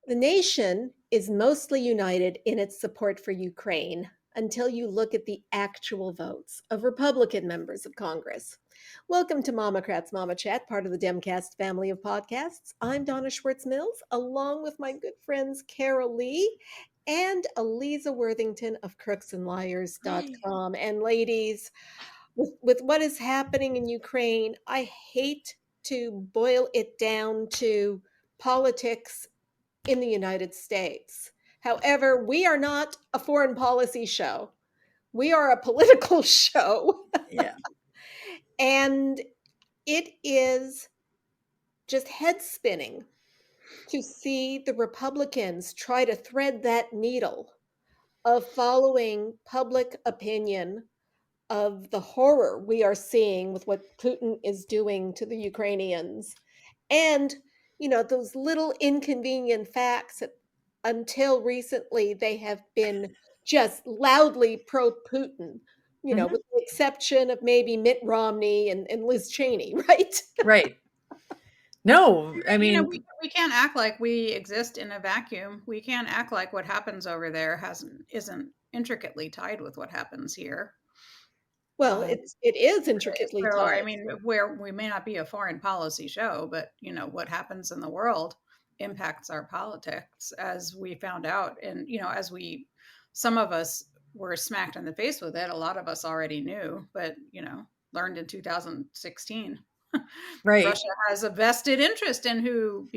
The nation is mostly united in its support for Ukraine until you look at the actual votes of Republican members of Congress. Welcome to Mamocrats Mama Chat, part of the Demcast family of podcasts. I'm Donna Schwartz Mills, along with my good friends Carol Lee and Eliza Worthington of crooksandliars.com. And ladies, with what is happening in Ukraine, I hate to boil it down to politics in the United States. However, we are not a foreign policy show. We are a political show. Yeah. And it is just head spinning to see the Republicans try to thread that needle of following public opinion of the horror we are seeing with what Putin is doing to the Ukrainians. And, those little inconvenient facts that until recently they have been just loudly pro Putin, Mhm. with the exception of maybe Mitt Romney and Liz Cheney, right? Right. No, I You know, mean, we can't act like we exist in a vacuum. We can't act like what happens over there hasn't isn't intricately tied with what happens here. Well, Um, it is intricately so, I tied. mean, where we may not be a foreign policy show, but what happens in the world impacts our politics, as we found out, and as some of us were smacked in the face with it. A lot of us already knew, but learned in 2016. right. Russia has a vested interest in who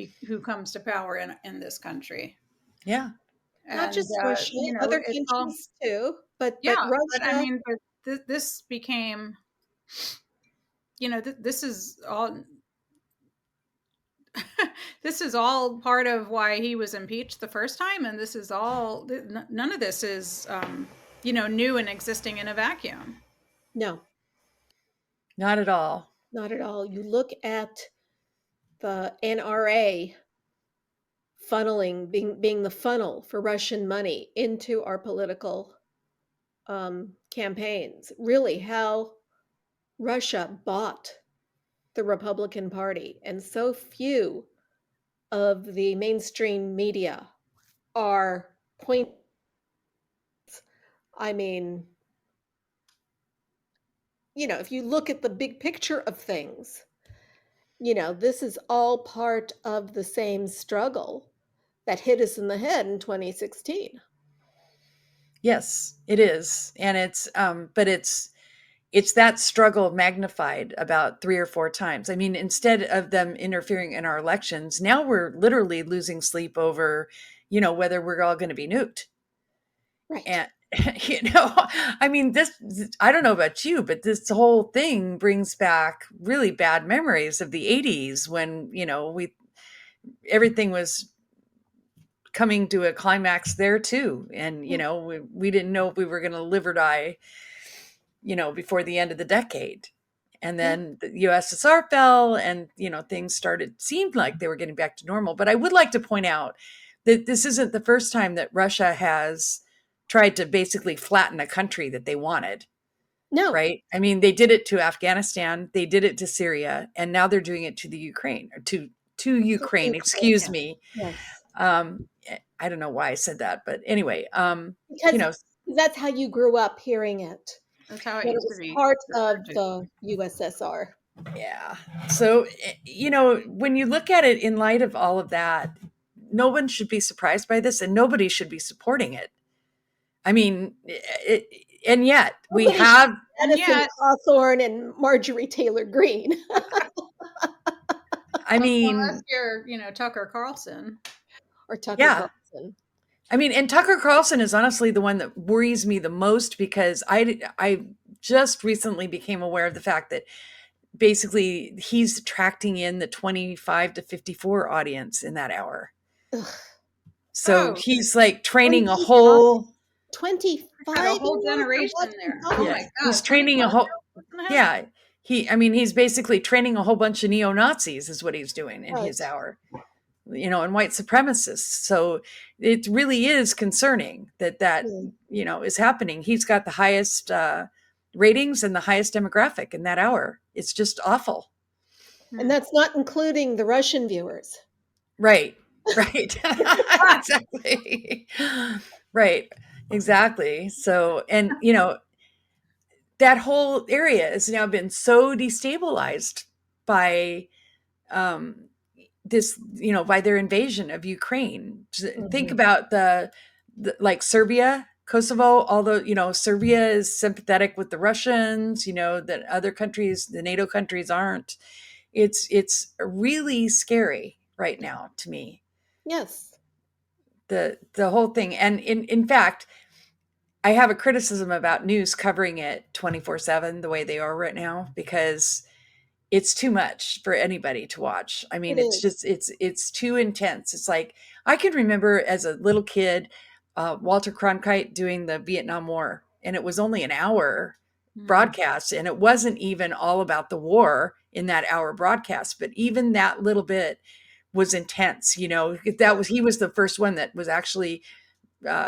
comes to power in this country, Yeah. Not and just Russia, other it's all countries too, but yeah. But I Russia. mean, this became this is all this is all part of why he was impeached the first time, and this is all none of this is new and existing in a vacuum. No, Not at all. not at all. You look at the NRA funneling, being the funnel for Russian money into our political campaigns. Really, how Russia bought the Republican Party, and so few of the mainstream media are point. I mean, if you look at the big picture of things, this is all part of the same struggle that hit us in the head in 2016. Yes, it is. And but it's that struggle magnified about 3 or 4 times. I mean, instead of them interfering in our elections, now we're literally losing sleep over, whether we're all going to be nuked. Right. And I mean, I don't know about you, but this whole thing brings back really bad memories of the 80s when, everything was coming to a climax there too. And, we didn't know if we were going to live or die, before the end of the decade. And Yeah. then the USSR fell and, things seemed like they were getting back to normal. But I would like to point out that this isn't the first time that Russia has tried to basically flatten a country that they wanted. No. Right. I mean, they did it to Afghanistan, they did it to Syria, and now they're doing it to the Ukraine, or to Ukraine, excuse Yeah. me. Yes. Um, I don't know why I said that, but anyway, you Because know, that's how you grew up hearing it. That's how it That it used to was be part of referred to. the USSR. yeah. So, when you look at it in light of all of that, no one should be surprised by this and nobody should be supporting it. I mean, and yet we Nobody should have, And Edison yet, Hawthorne and Marjorie Taylor Greene I unless mean, you're, Tucker Carlson. or Tucker yeah. Carlson. I mean, and Tucker Carlson is honestly the one that worries me the most because I just recently became aware of the fact that basically he's attracting in the 25 to 54 audience in that hour. Ugh. So Oh, he's like training a 25, whole, 25 got a whole year olds are generation watching there. Oh Tucker. yeah, my he's God, training a 25 whole, year olds? What the heck? yeah, he's basically training a whole bunch of neo-Nazis is what he's doing in his Right. hour, and white supremacists. So it really is concerning that Yeah. is happening. He's got the highest ratings and the highest demographic in that hour. It's just awful. And that's not including the Russian viewers. Right. Right. Exactly. Right. Exactly. So, and that whole area has now been so destabilized by um this, by their invasion of Ukraine. Think Mhm. about the like Serbia, Kosovo, although, Serbia is sympathetic with the Russians, that other countries, the NATO countries aren't. It's really scary right now to me, Yes. the whole thing. And in fact, I have a criticism about news covering it 24/7 the way they are right now, because it's too much for anybody to watch. I It mean, it's is. just it's too intense. It's like I can remember as a little kid, Walter Cronkite doing the Vietnam War, and it was only an hour Mm. broadcast, and it wasn't even all about the war in that hour broadcast, but even that little bit was intense. He was the first one that was actually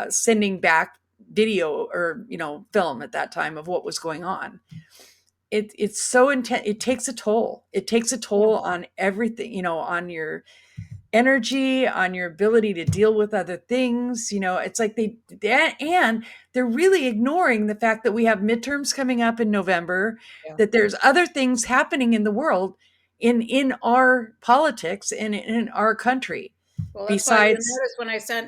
sending back video or film at that time of what was going on. It's so intense. It takes a toll. It takes a toll Yes. on everything, on your energy, on your ability to deal with other things. It's like and they're really ignoring the fact that we have midterms coming up in November, Yeah. that there's other things happening in the world, in our politics and in our country, Well, that's why you besides. noticed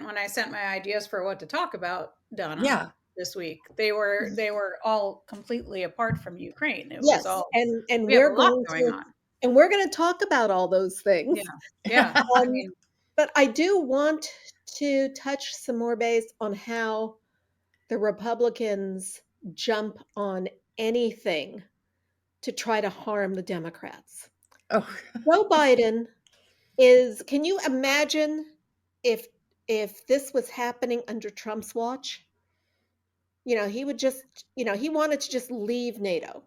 when I sent my ideas for what to talk about, Donna, Yeah. this week, they were all completely apart from Ukraine. It was Yes. all And we have a we're lot going going to on. and we're going to talk about all those Yeah. things. Yeah. I Um, mean, but I do want to touch some more base on how the Republicans jump on anything to try to harm the Democrats. Oh. Joe Biden is, can you imagine if this was happening under Trump's watch? He would just, he wanted to just leave NATO.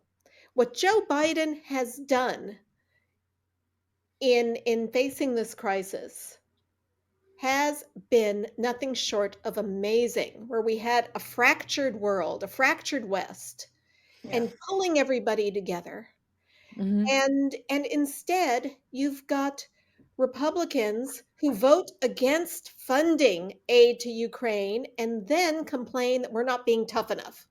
What Joe Biden has done in facing this crisis has been nothing short of amazing, where we had a fractured world, a fractured West, yeah. and pulling everybody together. Mhm. And instead, you've got Republicans who vote against funding aid to Ukraine and then complain that we're not being tough enough.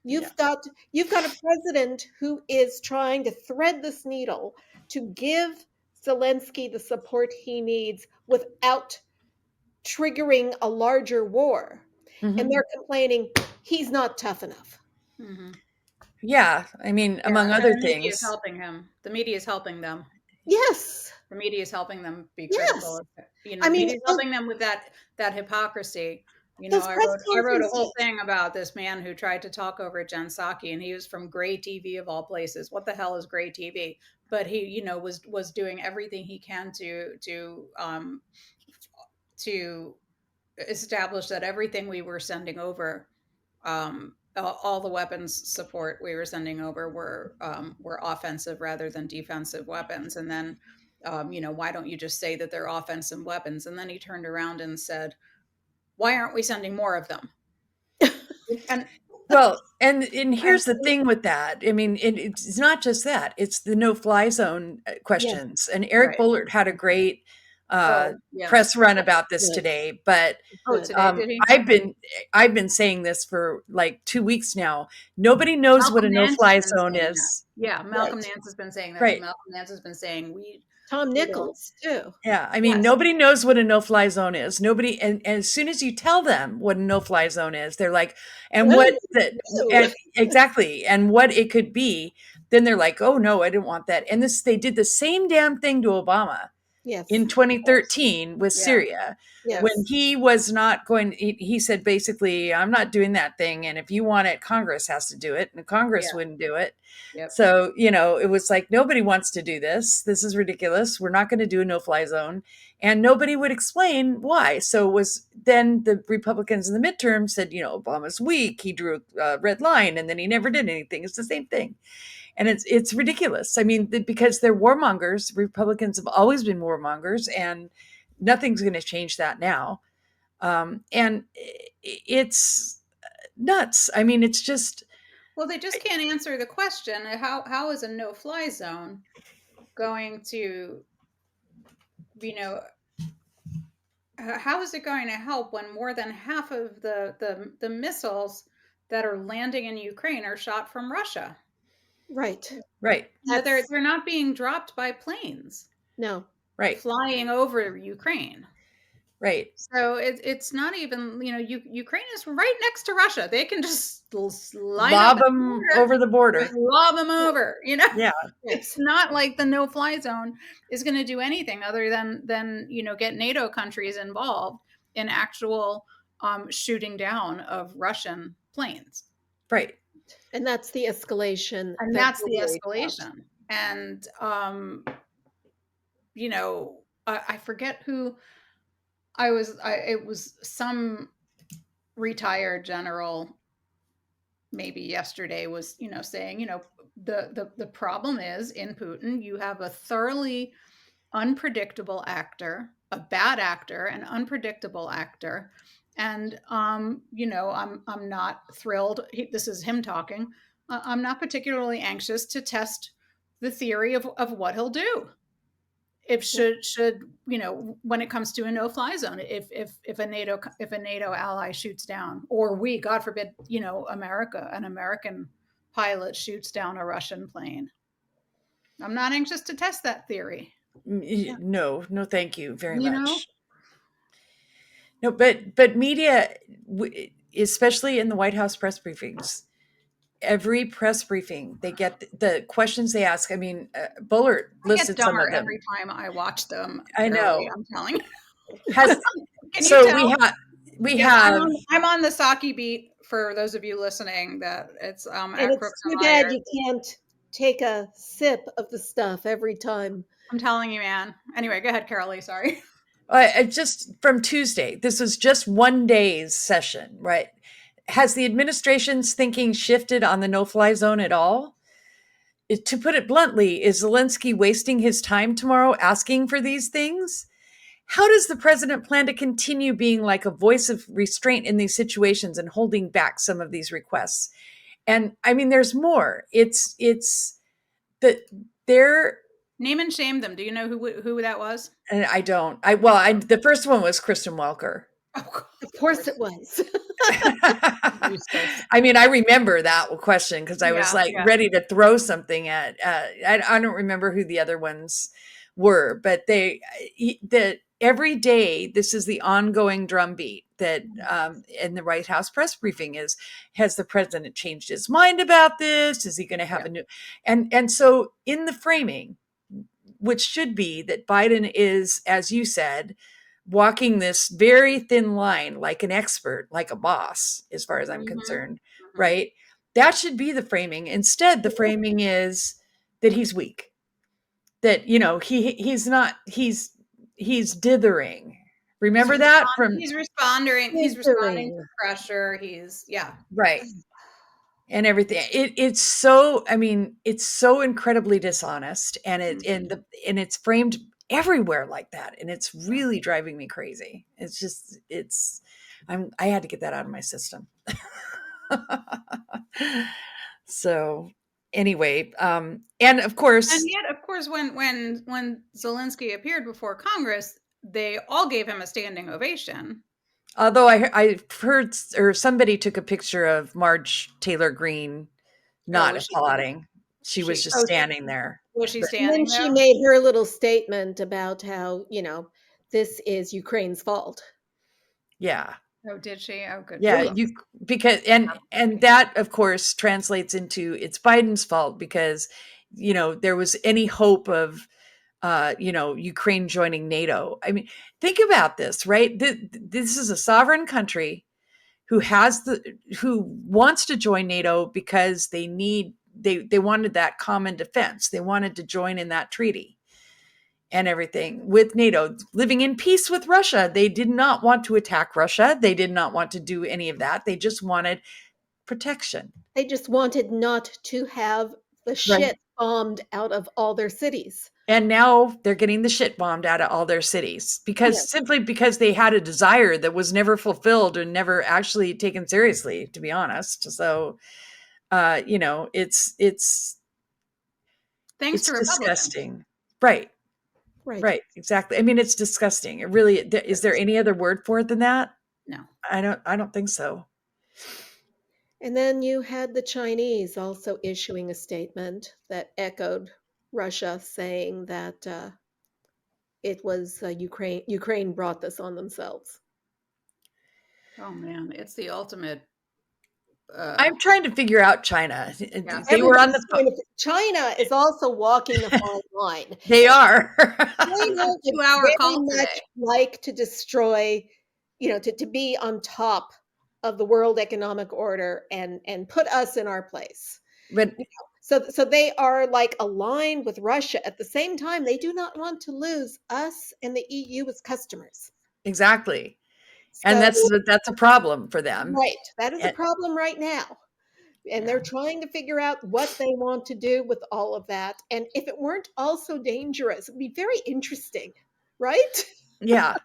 Yeah. You've got a president who is trying to thread this needle to give Zelensky the support he needs without triggering a larger war. And Mhm. they're complaining he's not tough enough. Hmm. Yeah. I mean, Yeah. among And other the media is things. helping him. The media is helping them. Yes. The media is helping them be critical Yes. of it. I The mean, media is helping them with that hypocrisy. those press I wrote a whole conferences. thing about this man who tried to talk over Jen Psaki, and he was from Gray TV of all places. What the hell is Gray TV? But he, was doing everything he can to establish that everything we were sending over, all the weapons support we were sending over were offensive rather than defensive weapons. And then, why don't you just say that they're offensive weapons? And then he turned around and said, "Why aren't we sending more of them?" And Well, and and here's the thing with that. I mean, it's not just that; it's the no-fly zone Yes. questions. And Eric right. Bullard had a great uh, Oh yes. press run about this Good. today. But Oh, Good. today did he? I've been saying this for like 2 weeks now. Nobody knows what a Malcolm Nance has no-fly been zone saying that. is. Yeah, Malcolm Right. Nance has been saying that, and Right. Malcolm Nance has been saying Tom we don't. Nichols, too. Yeah, I mean, Yes. nobody knows what a no-fly zone is. Nobody, and as soon as you tell them what a no-fly zone is, they're like, and No, what that, no. and exactly, and what it could be, then they're like, oh no, I didn't want that. And they did the same damn thing to Obama Yes. in 2013 with Yeah. Syria, when Yes. he was not going. He said basically, I'm not doing that thing, and if you want it, Congress has to do it, and Congress Yeah. wouldn't do it. Yep. So, it was like, nobody wants to do this. This is ridiculous. We're not going to do a no-fly zone. And nobody would explain why. So it was then the Republicans in the midterm said, Obama's weak. He drew a red line and then he never did anything. It's the same thing. And it's ridiculous. I mean, because they're warmongers. Republicans have always been warmongers, and nothing's going to change that now. And it's nuts. I mean, it's just, Well, they just can't answer the question. How is a no-fly zone going to, you know, how is it going to help when more than half of the missiles that are landing in Ukraine are shot from Russia? Right. Right. They're not being dropped by planes No. Right. flying over Ukraine. Right. So it's not even, Ukraine is right next to Russia. They can just line up Lob at the them border, over the border. lob them over. Yeah. It's not like the no-fly zone is going to do anything other than get NATO countries involved in actual shooting down of Russian planes. Right. And that's the escalation And that that's we're the worried about. escalation. And I forget who it was some retired general maybe yesterday was saying the problem is in Putin you have a thoroughly unpredictable actor, a bad actor, an unpredictable actor, and I'm not thrilled. This is him talking. I'm not particularly anxious to test the theory of what he'll do. If should when it comes to a no-fly zone, if a NATO ally shoots down, or we, God forbid, an American pilot shoots down a Russian plane, I'm not anxious to test that theory. No, thank you very You know, much. No, but media, especially in the White House press briefings, every press briefing they get the questions they ask. I mean, Bullard I get listed some dumber of them. every time I watch them. I Carolee, know. I'm telling you. Has Can you so tell? we Yes, have I'm on the Saki beat for those of you listening. That it's And at it's Crooks too and bad Myers. you can't take a sip of the stuff every time. I'm telling you, man. Anyway, go ahead, Carolee. Sorry. just from Tuesday. This was just one day's session, right? Has the administration's thinking shifted on the no-fly zone at all? To put it bluntly, is Zelensky wasting his time tomorrow asking for these things? How does the president plan to continue being like a voice of restraint in these situations and holding back some of these requests? And I mean, there's more. It's that they're Name and shame them. Do you know who that was? and I don't. The first one was Kristen Welker. Oh, Of course it was. I mean, I remember that question because I was like ready to throw something at. I don't remember who the other ones were, but that every day this is the ongoing drumbeat that in the White House press briefing is: has the president changed his mind about this? Is he going to have a new? And so in the framing, which should be that Biden is, as you said, walking this very thin line like an expert, like a boss, as far as I'm concerned, right? That should be the framing. Instead, the framing is that he's weak, that, he's dithering. Remember that from he's responding to pressure. Right. And everything. It's so, I mean, it's so incredibly dishonest, and it's framed everywhere like that, and it's really driving me crazy. I had to get that out of my system. So anyway, and of course, and yet, of course, when Zelensky appeared before Congress, they all gave him a standing ovation. although I heard, or somebody took a picture of Marge Taylor Greene not applauding. She was just standing there. Was she And standing then she there? made her little statement about how, this is Ukraine's fault. Yeah. Oh, did she? Oh, good. Yeah, because and that of course translates into it's Biden's fault because there was any hope of Ukraine joining NATO. I mean, think about this, right? This is a sovereign country who wants to join NATO because they wanted that common defense. They wanted to join in that treaty and everything with NATO, living in peace with Russia. They did not want to attack Russia. They did not want to do any of that. They just wanted protection. They just wanted not to have the shit bombed out of all their cities. And now they're getting the shit bombed out of all their cities simply because they had a desire that was never fulfilled and never actually taken seriously, to be honest. So, it's thanks to Republicans. disgusting. Right. Right. Right. Exactly. I mean, it's disgusting. It really is. There any other word for it than that? No. I don't think so. And then you had the Chinese also issuing a statement that echoed Russia, saying that it was Ukraine brought this on themselves. Oh man, it's the ultimate. I'm trying to figure out China. Yeah. They were on Everybody's the trying to. China is also walking a fine line. they are. China A would 2-hour very call much today. like to destroy, to be on top of the world economic order and put us in our place. But So they are like aligned with Russia. At the same time, they do not want to lose us and the EU as customers. exactly. And So, that's a problem for them. right, that is a And, problem right now. And yeah. they're trying to figure out what they want to do with all of that. And if it weren't also dangerous, it would be very interesting, right? Yeah.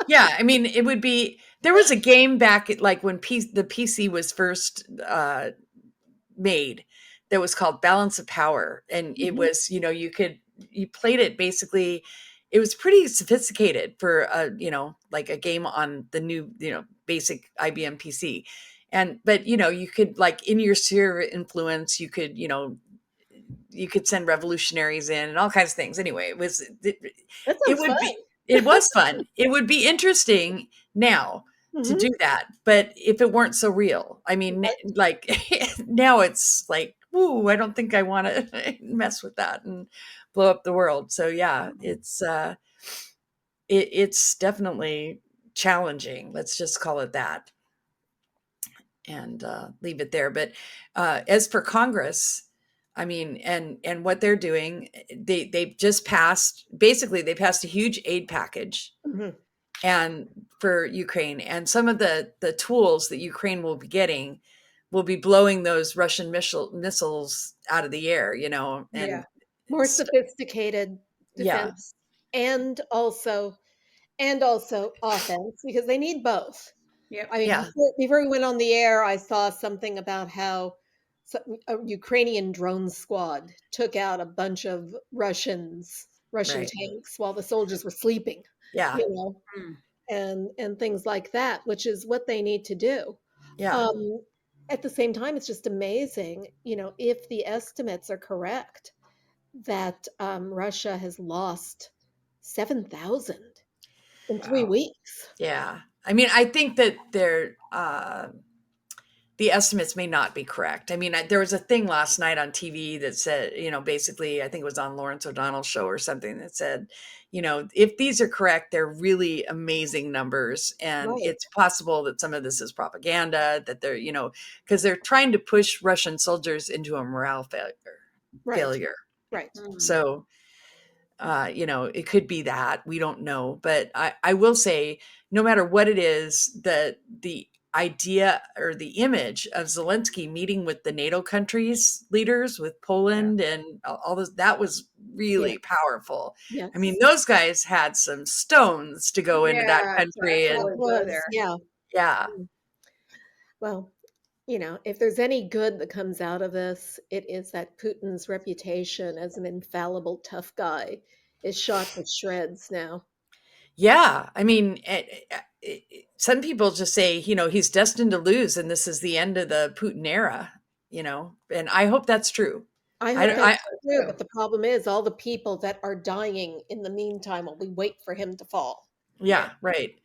Yeah, I mean, it would be there was a game back at, like when the PC was first made that was called Balance of Power, and it Mhm. was, you played it basically. It was pretty sophisticated for a, like a game on the new, basic IBM PC. And but you could, like, in your sphere of influence, you could send revolutionaries in and all kinds of things. Anyway, That it sounds would fun. be it was fun. It would be interesting now to Mhm. do that, but if it weren't so real, I mean, Right. like now it's like, ooh, I don't think I want to mess with that and blow up the world. So yeah, it's definitely challenging. Let's just call it that, and leave it there. But as for Congress, I mean, and what they're doing, they've just passed. Basically, they passed a huge aid package Mhm. and for Ukraine, and some of the tools that Ukraine will be getting will be blowing those Russian missiles out of the air. Yeah. More sophisticated Yeah, defense and also offense because they need both. Yep. I mean, yeah, before we went on the air, I saw something about how a Ukrainian drone squad took out a bunch of Russian right, tanks while the soldiers were sleeping, yeah, you know, Mm. and things like that, which is what they need to do. yeah. Um, at the same time, it's just amazing, if the estimates are correct, that Russia has lost 7,000 in three Wow. weeks. Yeah. I mean, I think that the estimates may not be correct. I mean, there was a thing last night on TV that said, basically, I think it was on Lawrence O'Donnell's show or something that said, if these are correct, they're really amazing numbers. And Right, it's possible that some of this is propaganda, that they're, because they're trying to push Russian soldiers into a morale right, failure. right. Mm. So, it could be that, we don't know. But I will say, no matter what it is, the idea or the image of Zelensky meeting with the NATO countries leaders, with Yeah. Poland and all this, that was Yeah. really powerful. I mean, Yes. those guys had some stones to go into that Yeah. To country, It and actually go was, there. yeah. yeah, Mm. Well, if there's any good that comes out of this, it is that Putin's reputation as an infallible tough guy is shot to shreds now. yeah. I mean, some people just say, he's destined to lose, and this is the end of the Putin era. And I hope that's true. I I hope don't. Yeah. that's I true, Too. but the problem is all the people that are dying in the meantime while we wait for him to fall. Yeah. Yeah, right.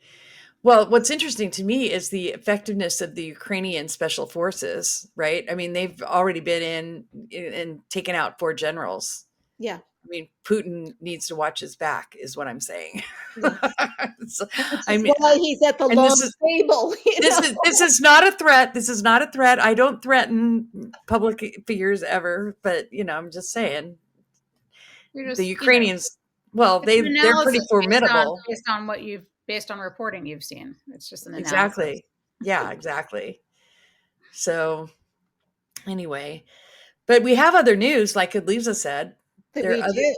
Well, what's interesting to me is the effectiveness of the Ukrainian special forces, right? I mean, they've already been in and taken out 4 generals. Yeah, I mean, Putin needs to watch his back, is what I'm saying. yeah. So, Which I is mean, why he's at the and long table, this is not a threat. This is not a threat. I don't threaten public figures ever, but I'm just saying You're the just, Ukrainians. Well, it's an they're pretty analysis formidable. based on reporting you've seen. It's just an analysis. Exactly. Yeah, exactly. So anyway, but we have other news, like Lisa said. that There we are other. do,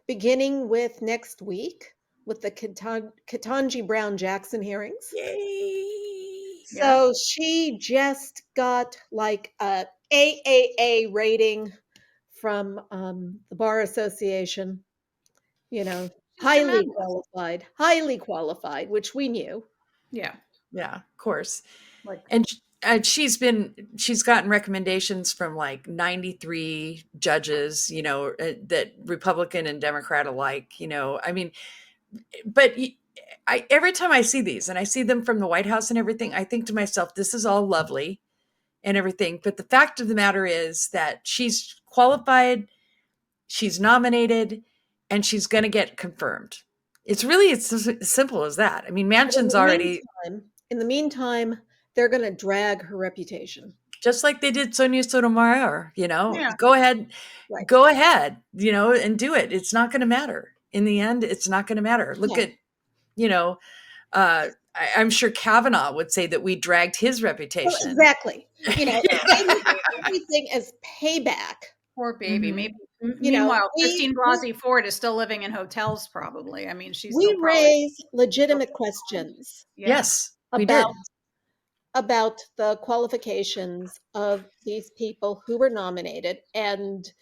beginning with next week with the Ketanji Brown Jackson hearings. Yay! Yeah. So she just got like a AAA rating from the Bar Association. You know, highly tremendous. qualified, which we knew. Yeah. Yeah, of course. Like, And she's gotten recommendations from like 93 judges, that Republican and Democrat alike, I mean, but every time I see these and I see them from the White House and everything, I think to myself, this is all lovely and everything. But the fact of the matter is that she's qualified, she's nominated, and she's going to get confirmed. It's as simple as that. I mean, But Manchin's already, in the meantime, they're going to drag her reputation. just like they did Sonia Sotomayor, yeah. go ahead, Right. and do it. It's not going to matter. In the end, it's not going to matter. Look Yeah. at, I'm sure Kavanaugh would say that we dragged his reputation. Exactly. They look at everything as payback. Poor baby. Mhm. Maybe. You know, Meanwhile, we- Christine Blasey Ford is still living in hotels, probably. I mean, she's We still probably. raise legitimate questions Yeah. Yes, we did. about the qualifications of these people who were nominated, and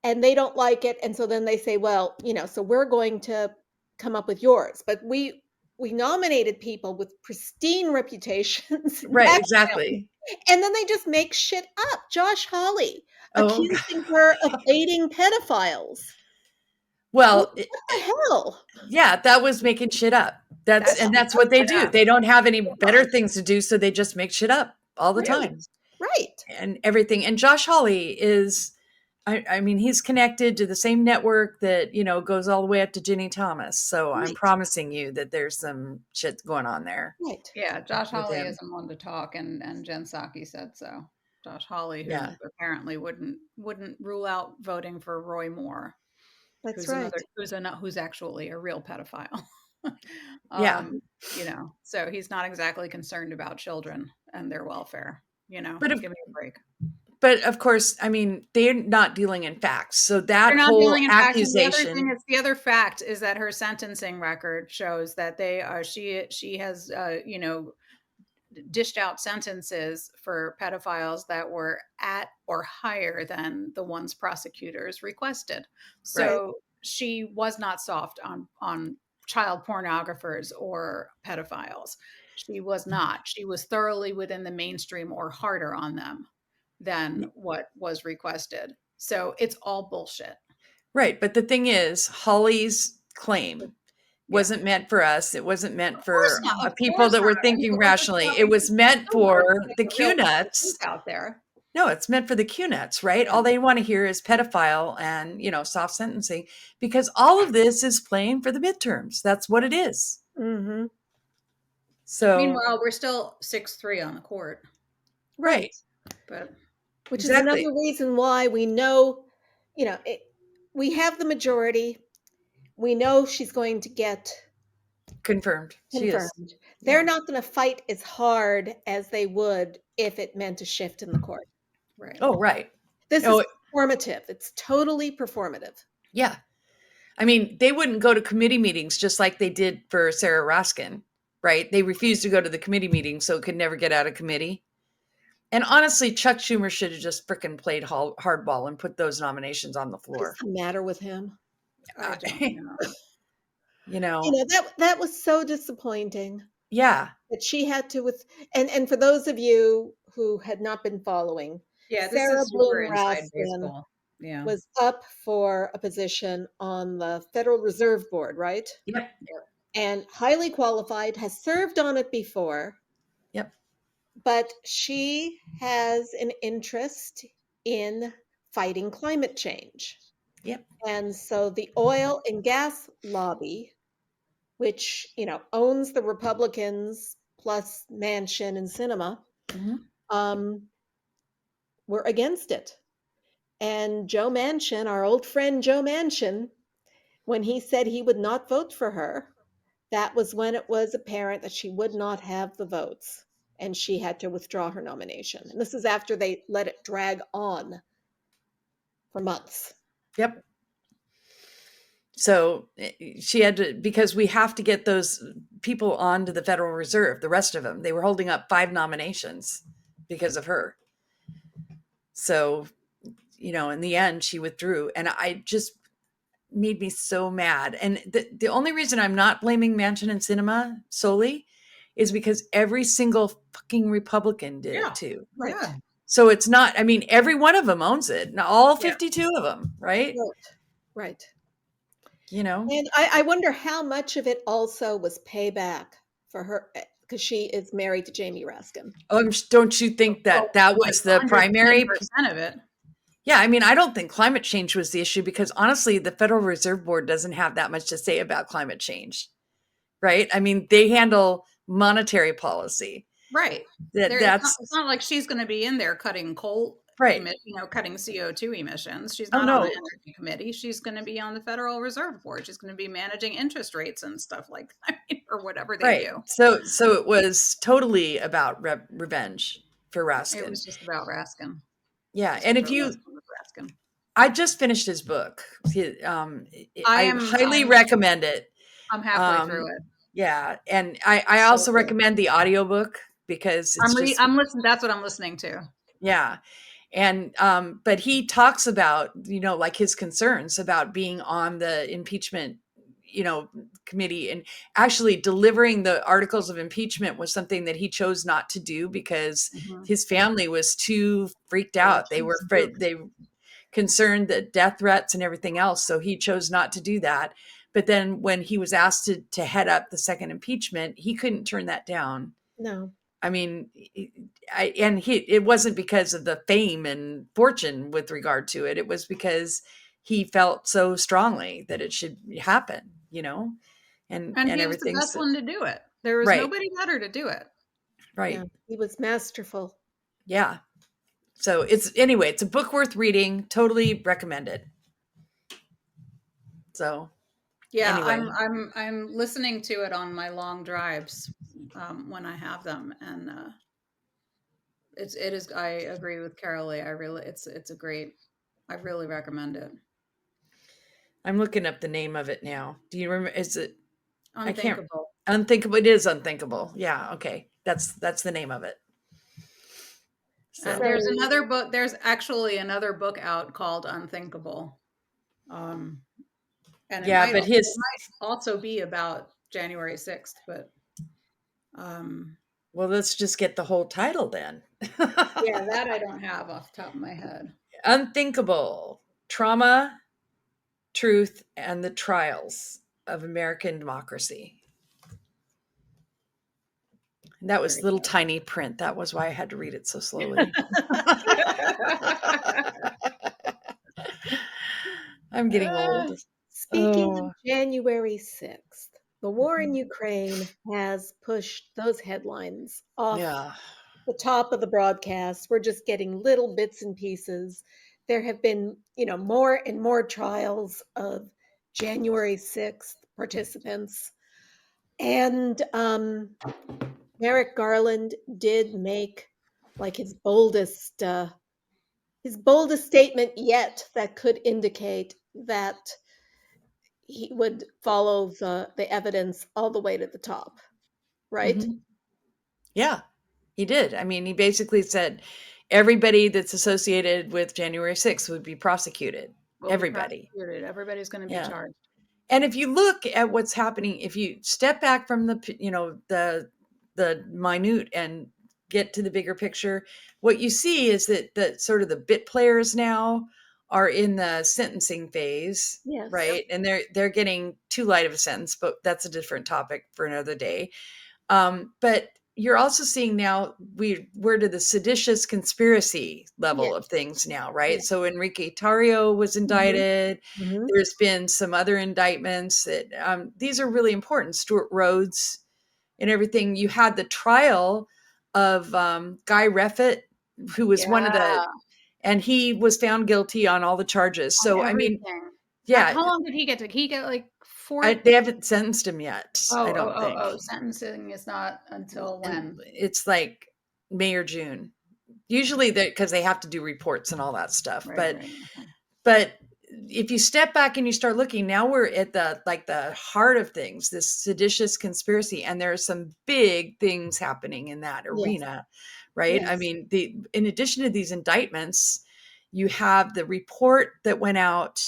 and they don't like it, and so then they say, well, so we're going to come up with yours, but we nominated people with pristine reputations. Right, exactly. And then they just make shit up. Josh Hawley Oh, accusing her of aiding pedophiles. well, What the hell? yeah, that was making shit up. That's what they do. They don't have any better things to do, so they just make shit up all the time. Right. And everything. And Josh Hawley is, I mean, he's connected to the same network that, goes all the way up to Ginny Thomas. So I'm Right. promising you that there's some shit going on there. Right. Yeah, Josh With Hawley him. isn't one to talk, and Jen Psaki said so. Josh Hawley, who Yeah. apparently wouldn't rule out voting for Roy Moore, That's who's right. who's actually a real pedophile. Yeah. So he's not exactly concerned about children and their welfare. But give me a break. But of course, I mean, they're not dealing in facts. So that They're not whole dealing in facts. accusation. The other fact is that her sentencing record shows that they are she has dished out sentences for pedophiles that were at or higher than the ones prosecutors requested. So she was not soft on child pornographers or pedophiles. She was not. She was thoroughly within the mainstream or harder on them than what was requested. So it's all bullshit. Right. But the thing is, Hawley's claim wasn't meant for us. It wasn't meant for people that were thinking rationally. It was meant for the Q-nuts out there. No, it's meant for the Q-nuts, right? All they want to hear is pedophile and, soft sentencing, because all of this is playing for the midterms. That's what it is. Mm-hmm. So meanwhile, we're still 6-3 on the court. Right. But which is another reason why we know, we have the majority. We know she's going to get confirmed. She is. They're not going to fight as hard as they would if it meant a shift in the court. Right. Oh, right. This is performative. It's totally performative. Yeah. I mean, they wouldn't go to committee meetings just like they did for Sarah Raskin, right? They refused to go to the committee meeting, so it could never get out of committee. And honestly, Chuck Schumer should have just frickin' played hardball and put those nominations on the floor. What's the matter with him? I don't know. That was so disappointing. Yeah. That she had to and for those of you who had not been following, Sarah Bloom Raskin was up for a position on the Federal Reserve Board, right? Yep. And highly qualified, has served on it before. Yep. But she has an interest in fighting climate change. Yep. And so the oil and gas lobby, which, owns the Republicans plus Manchin and Sinema, were against it. And Joe Manchin, our old friend Joe Manchin, when he said he would not vote for her, that was when it was apparent that she would not have the votes and she had to withdraw her nomination. And this is after they let it drag on for months. Yep. So she had to, because we have to get those people onto the Federal Reserve, the rest of them. They were holding up 5 nominations because of her. So, in the end, she withdrew. And made me so mad. And the only reason I'm not blaming Manchin and Sinema solely is because every single fucking Republican did Yeah. it too. Right. Yeah. So it's not, I mean, every one of them owns it. All Yeah. 52 of them, right? Right. You know? And I wonder how much of it also was payback for her, because she is married to Jamie Raskin. Don't you think Oh, that like was the primary? 110% of it. Yeah, I mean, I don't think climate change was the issue because honestly, the Federal Reserve Board doesn't have that much to say about climate change, right? I mean, they handle monetary policy. Right. That's It's not like she's going to be in there cutting coal, right. Cutting CO2 emissions. She's Oh, not on the no. energy committee. She's going to be on the Federal Reserve Board. She's going to be managing interest rates and stuff like that, or whatever they Right. do. So it was totally about revenge for It Raskin. was just about Raskin. Yeah, and if you, Raskin. I just finished his book. I highly I'm recommend it. I'm halfway through it. Yeah, and I also recommend the audiobook because it's I'm listening. That's what I'm listening to. Yeah. And but he talks about, like his concerns about being on the impeachment, committee, and actually delivering the articles of impeachment was something that he chose not to do because his family was too freaked out. They were afraid, they concerned that death threats and everything else. So he chose not to do that. But then when he was asked to head up the second impeachment, he couldn't turn that down. No. I mean, it wasn't because of the fame and fortune with regard to it. It was because he felt so strongly that it should happen, and he was the best one to do it. There was nobody better to do it. Right. Yeah, he was masterful. Yeah. So it's a book worth reading. Totally recommend it. So yeah, anyway. I'm listening to it on my long drives when I have them, and it is. I agree with Carolee. It's a great. I really recommend it. I'm looking up the name of it now. Do you remember? Is it Unthinkable? Unthinkable. It is Unthinkable. Yeah. Okay. That's the name of it. So there's another book. There's actually another book out called Unthinkable. And it might also be about January 6th, but well, let's just get the whole title then. Yeah, that I don't have off the top of my head. Unthinkable: Trauma, Truth, and the Trials of American Democracy. And that was little tiny print. That was why I had to read it so slowly. I'm getting old. Speaking of January 6th, the war in Ukraine has pushed those headlines off the top of the broadcast. We're just getting little bits and pieces. There have been, more and more trials of January 6th participants. And Merrick Garland did make like his boldest statement yet that could indicate that he would follow the evidence all the way to the top, right? Mm-hmm. Yeah, he did. I mean, he basically said everybody that's associated with January 6th would be prosecuted. Everybody. Everybody's going to be charged. And if you look at what's happening, if you step back from the minute and get to the bigger picture, what you see is that the sort of the bit players now are in the sentencing phase, right? And they're getting too light of a sentence, but that's a different topic for another day. But you're also seeing now we're to the seditious conspiracy level of things now, right? So Enrique Tarrio was indicted. There's been some other indictments that these are really important. Stuart Rhodes and everything. You had the trial of Guy Reffitt, who was one of the, and he was found guilty on all the charges. So everything. I mean, how long did he get? Did he get like 4? They haven't sentenced him yet. I don't think. Sentencing is not until when? It's like May or June. Usually, because they have to do reports and all that stuff. But if you step back and you start looking, now we're at the heart of things, this seditious conspiracy, and there are some big things happening in that arena, right? I mean, in addition to these indictments, you have the report that went out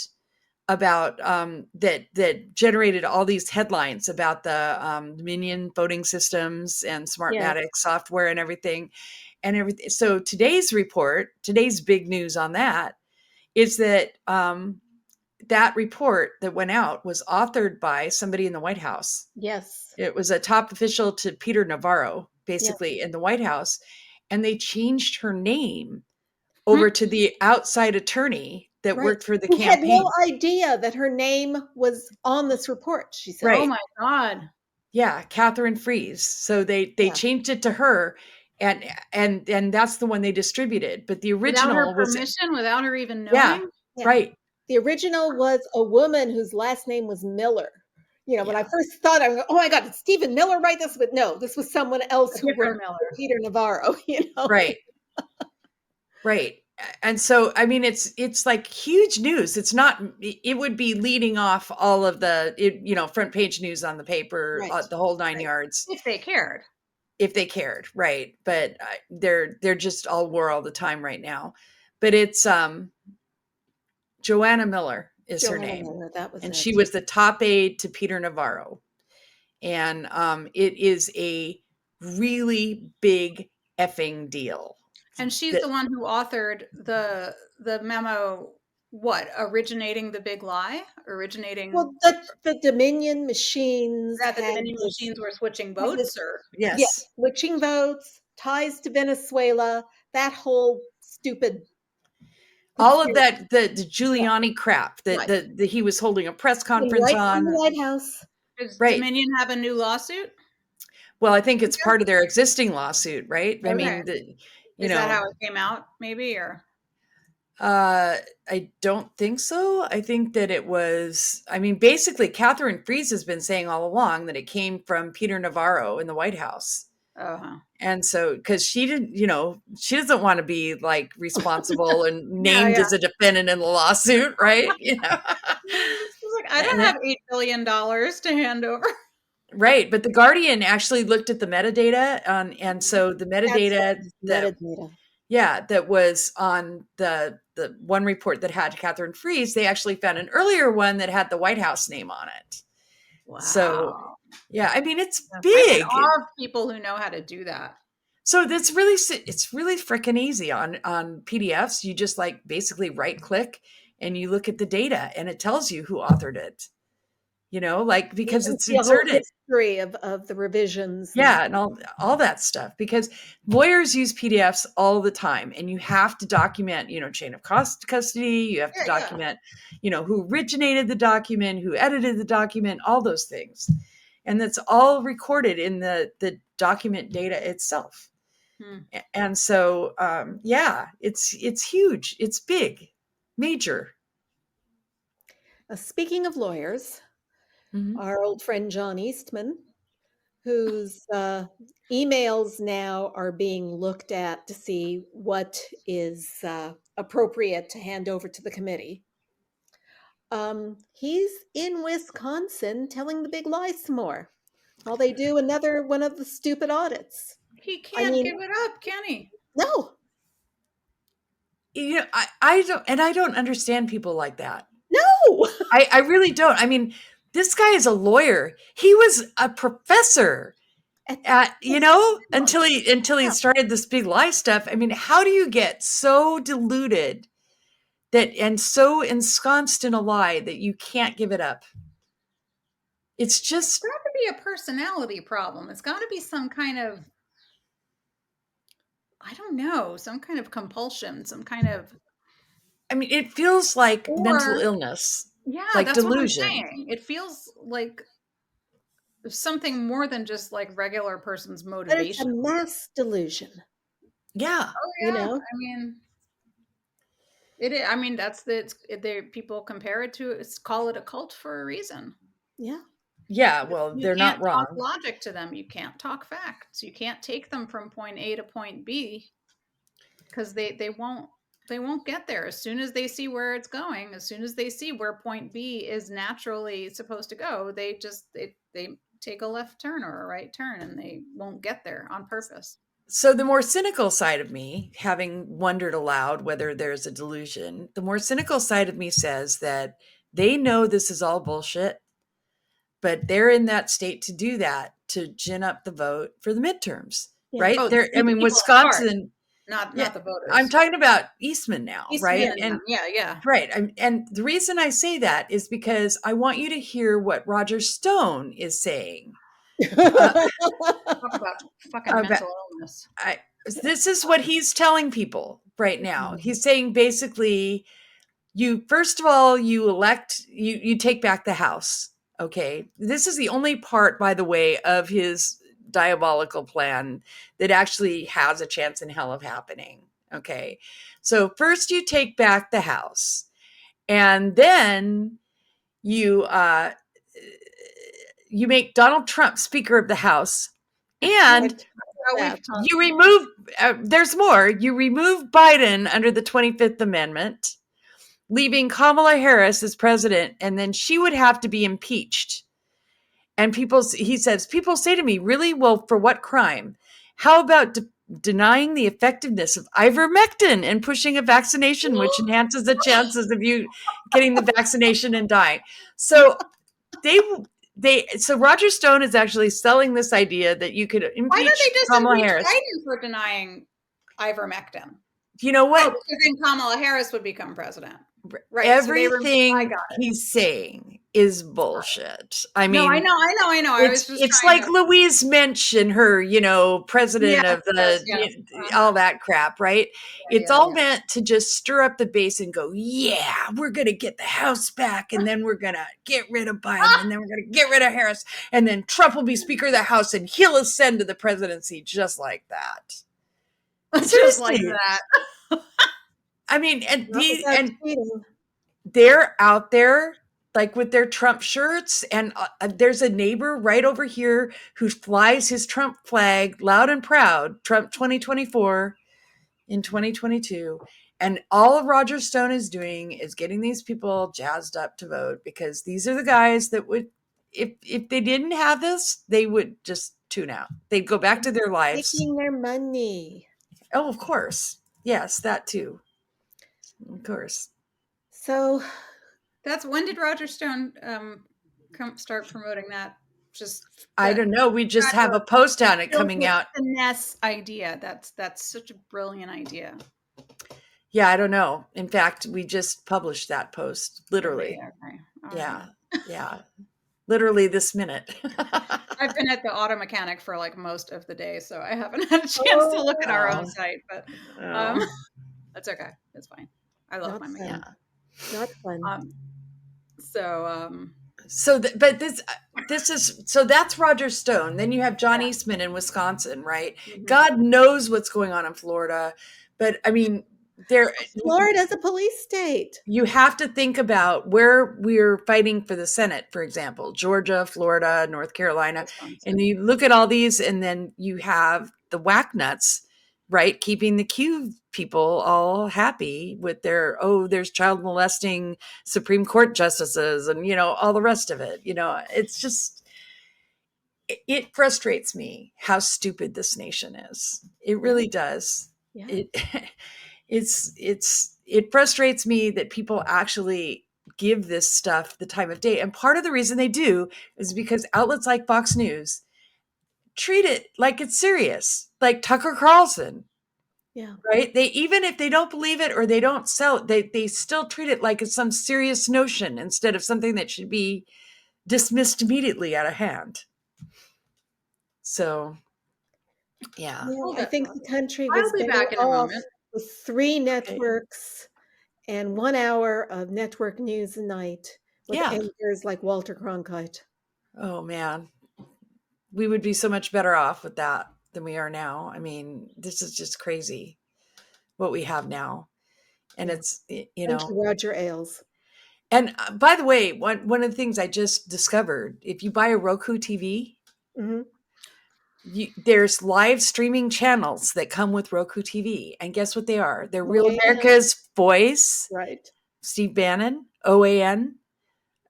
about that generated all these headlines about the Dominion voting systems and Yes. Smartmatic software and everything. So today's big news on that is that that report that went out was authored by somebody in the White House. Yes. It was a top official to Peter Navarro, Yes. basically, in the White House. And they changed her name over to the outside attorney that worked for the Who had campaign. no idea that her name was on this report, she said. Right. Oh my God. Yeah, Catherine Fries. So they Yeah. changed it to her, and that's the one they distributed. But the Without original her permission, without her even knowing? yeah, Yeah. right. The original was a woman whose last name was Miller. You know, when I Yeah. first thought, I was like, oh my God, did Stephen Miller write this? But no, this was someone else who different wrote Miller. for Peter Navarro, you know? Right. Right. And so, I mean, it's like huge news. It's not, it would be leading off all of the, front page news on the paper, Right. the whole 9 yards, If they cared. if they cared. Right. But they're just all war all the time right now. But it's, Joanna Miller is her Joanna name. Miller, that was And it. she was the top aide to Peter Navarro. And it is a really big effing deal. And she's the one who authored the memo, what, originating the big lie? Well, the Dominion machines that the had Dominion this- machines were switching had this- votes, or Yes. switching votes, ties to Venezuela, that whole stupid All of that, the Giuliani crap that Right. he was holding a press conference right on. from the White House. does Right. Dominion have a new lawsuit? Well, I think it's part of their existing lawsuit, right? I Okay. mean, Is that how it came out, maybe, or? I don't think so. I think that it was, I mean, basically, Catherine Fries has been saying all along that it came from Peter Navarro in the White House. Uh-huh. And so, because she didn't, she doesn't want to be like responsible and named as a defendant in the lawsuit, right? She's like, I don't have $8 billion to hand over. Right. But the Guardian actually looked at the metadata and so the metadata that was on the one report that had Catherine Fries, they actually found an earlier one that had the White House name on it. Wow. So, yeah, I mean, it's big. I love people who know how to do that. So it's really freaking easy on PDFs. You just like basically right click and you look at the data and it tells you who authored it. Because it's inserted. History of the revisions. Yeah, and all that stuff, because lawyers use PDFs all the time, and you have to document, chain of custody. You have to document, who originated the document, who edited the document, all those things, and that's all recorded in the document data itself. And so, it's huge. It's big, major. Speaking of lawyers. Our old friend John Eastman, whose emails now are being looked at to see what is appropriate to hand over to the committee. He's in Wisconsin telling the big lie some more while they do another one of the stupid audits. He can't give it up, can he? No. I don't understand people like that. No. I really don't. I mean, this guy is a lawyer. He was a professor until he started this big lie stuff. I mean, how do you get so deluded and so ensconced in a lie that you can't give it up? It's just got to be a personality problem. It's got to be some kind of, I don't know, some kind of compulsion, some kind of. I mean, it feels like mental illness. Yeah, like that's delusion. What I'm saying. It feels like something more than just like regular person's motivation. But it's a mass delusion. Yeah. Oh yeah. I mean, I mean, that's people compare it to. Call it a cult for a reason. Yeah. Yeah. Well, they're not wrong. Talk logic to them. You can't talk facts. You can't take them from point A to point B because they won't. They won't get there. As soon as they see where it's going, as soon as they see where point B is naturally supposed to go, they take a left turn or a right turn and they won't get there on purpose. So the more cynical side of me, having wondered aloud whether there's a delusion, the more cynical side of me says that They know this is all bullshit, but they're in that state to do that, to gin up the vote for the midterms, Yeah. right? Oh, There, the I mean, people in charge, Wisconsin, not yeah, the voters. I'm talking about Eastman now, Eastman right? and And them. Yeah. right. And the reason I say that is because I want you to hear what Roger Stone is saying. Talk about fucking About, mental illness. this is what he's telling people right now. He's saying basically, first of all, you take back the House. Okay. This is the only part, by the way, of his diabolical plan that actually has a chance in hell of happening. Okay. So first you take back the House, and then you make Donald Trump Speaker of the House, and you remove, there's more. You remove Biden under the 25th Amendment, leaving Kamala Harris as president, and then she would have to be impeached. And he says, people say to me, really? Well, for what crime? How about denying the effectiveness of ivermectin and pushing a vaccination, which enhances the chances of you getting the vaccination and dying? So so Roger Stone is actually selling this idea that you could impeach Why don't they just Kamala impeach Harris. Biden for denying ivermectin? You know what? Because then Kamala Harris would become president. Right. Everything he's saying is bullshit. I mean, no, I know. It's like Louise Mensch and her, president of all that crap, right? It's all meant to just stir up the base and go, yeah, we're going to get the House back, and then we're going to get rid of Biden, and then we're going to get rid of Harris, and then Trump will be Speaker of the House, and he'll ascend to the presidency just like that. Just like that. I mean, and they're out there like with their Trump shirts, and there's a neighbor right over here who flies his Trump flag loud and proud, Trump 2024 in 2022. And all Roger Stone is doing is getting these people jazzed up to vote, because these are the guys that would, if they didn't have this, they would just tune out. They'd go back to their lives. Taking their money. Oh, of course. Yes, that too. Of course. So when did Roger Stone start promoting that? I don't know. We just have a post on it coming out. Finesse idea. That's such a brilliant idea. Yeah, I don't know. In fact, we just published that post, literally. Okay. Yeah. Literally this minute. I've been at the auto mechanic for like most of the day, so I haven't had a chance to look at our own site, but that's okay. It's fine. I love my mechanic. Not fun. So that's Roger Stone. Then you have John Eastman in Wisconsin, right? Mm-hmm. God knows what's going on in Florida, but I mean, Florida's a police state. You have to think about where we're fighting for the Senate, for example, Georgia, Florida, North Carolina, Wisconsin. And you look at all these, and then you have the whack nuts, right? Keeping the Q people all happy with there's child molesting Supreme Court justices and, all the rest of it. It's just, it frustrates me how stupid this nation is. It really does. Yeah. It frustrates me that people actually give this stuff the time of day. And part of the reason they do is because outlets like Fox News treat it like it's serious, like Tucker Carlson. Yeah. Right. Even if they don't believe it or they don't sell it, they still treat it like it's some serious notion instead of something that should be dismissed immediately out of hand. So, yeah. I think the country was better off with 3 networks and 1 hour of network news a night with anchors like Walter Cronkite. Oh, man. We would be so much better off with that than we are now. I mean, this is just crazy what we have now. And it's, Thank you, Roger Ailes. And by the way, one of the things I just discovered, if you buy a Roku TV, mm-hmm. There's live streaming channels that come with Roku TV. And guess what they are? They're Real America's Voice, right? Steve Bannon, OAN,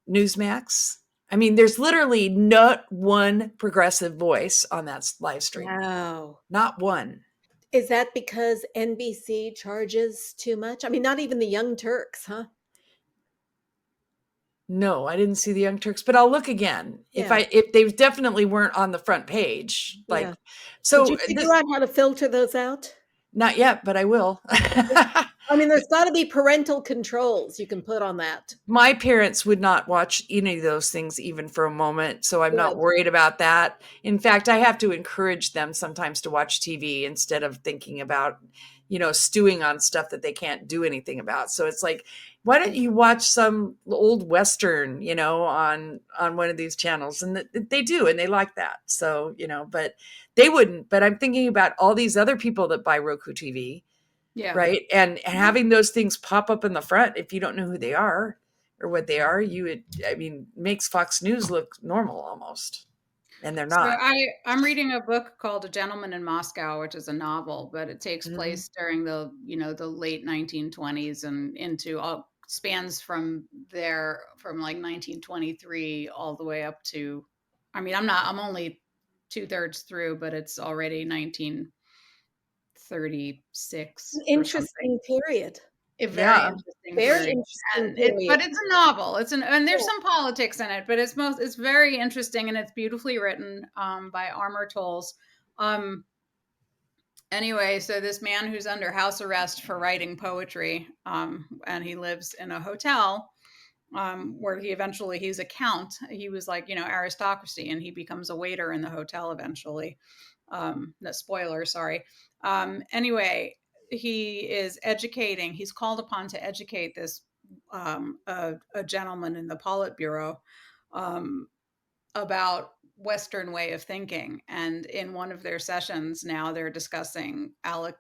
Newsmax. I mean, there's literally not one progressive voice on that live stream. Wow. Not one. Is that because NBC charges too much? I mean, not even the Young Turks, huh? No, I didn't see the Young Turks, but I'll look again. Yeah. If they definitely weren't on the front page, like, Yeah. Did so you figure this, out how to filter those out? not yet, but I will. I mean, there's got to be parental controls you can put on that. My parents would not watch any of those things even for a moment, so I'm not Good. worried about that. In fact, I have to encourage them sometimes to watch TV instead of thinking about, stewing on stuff that they can't do anything about. So it's like, why don't you watch some old Western, on one of these channels? And they do, and they like that. So, but they wouldn't. But I'm thinking about all these other people that buy Roku TV, Yeah. right? And having those things pop up in the front, if you don't know who they are or what they are, makes Fox News look normal almost. And they're So not. I'm reading a book called A Gentleman in Moscow, which is a novel, but it takes Mhm. place during the late 1920s and into all spans from like 1923 all the way up to, I mean, I'm only 2/3 through, but it's already 1936 or something. Interesting period. A very Yeah. interesting Very period, interesting and but period. it's a novel. And there's Yeah. some politics in it, but it's very interesting and it's beautifully written by Armour Tolls. Um, anyway, so this man who's under house arrest for writing poetry, and he lives in a hotel where he's a count. He was like aristocracy, and he becomes a waiter in the hotel eventually. No spoiler, sorry. Anyway, he's called upon to educate this a gentleman in the Politburo um, about Western way of thinking. And in one of their sessions now, they're discussing Alec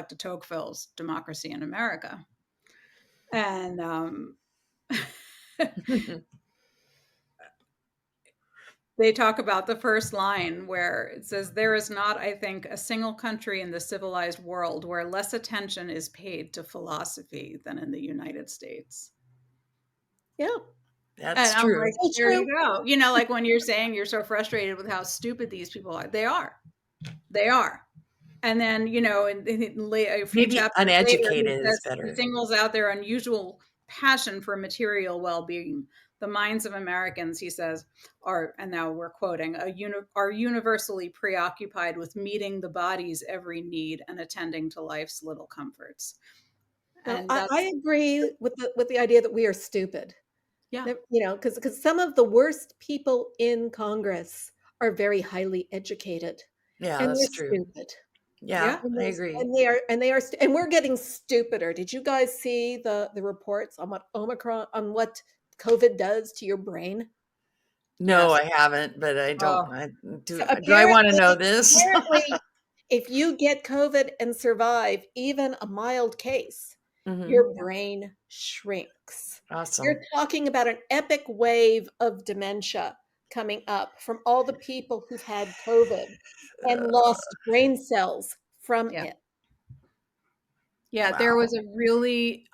de Tocqueville's Democracy in America. And they talk about the first line where it says, "There is not, I think, a single country in the civilized world where less attention is paid to philosophy than in the United States." Yeah. That's And I'm true. like, So there true. you go. Like when you're saying you're so frustrated with how stupid these people are, they are. They are. And then, a few Maybe chapters later, uneducated is he better. singles out their unusual passion for material well-being. The minds of Americans, he says, are, and now we're quoting, are universally preoccupied with meeting the body's every need and attending to life's little comforts. No, And I that's, agree with the idea that we are stupid. yeah, Because some of the worst people in Congress are very highly educated, Yeah, and they're that's true. stupid. Yeah, yeah. And I those agree. and they are st and we're getting stupider. Did you guys see the reports on what COVID does to your brain? No, Yes. I haven't, but Oh, So do I want to know this? apparently, if you get COVID and survive even a mild case, Mhm. your brain shrinks. You're Awesome. talking about an epic wave of dementia coming up from all the people who've had COVID and Uh, lost brain cells from yeah. it. Yeah. There wow. was a really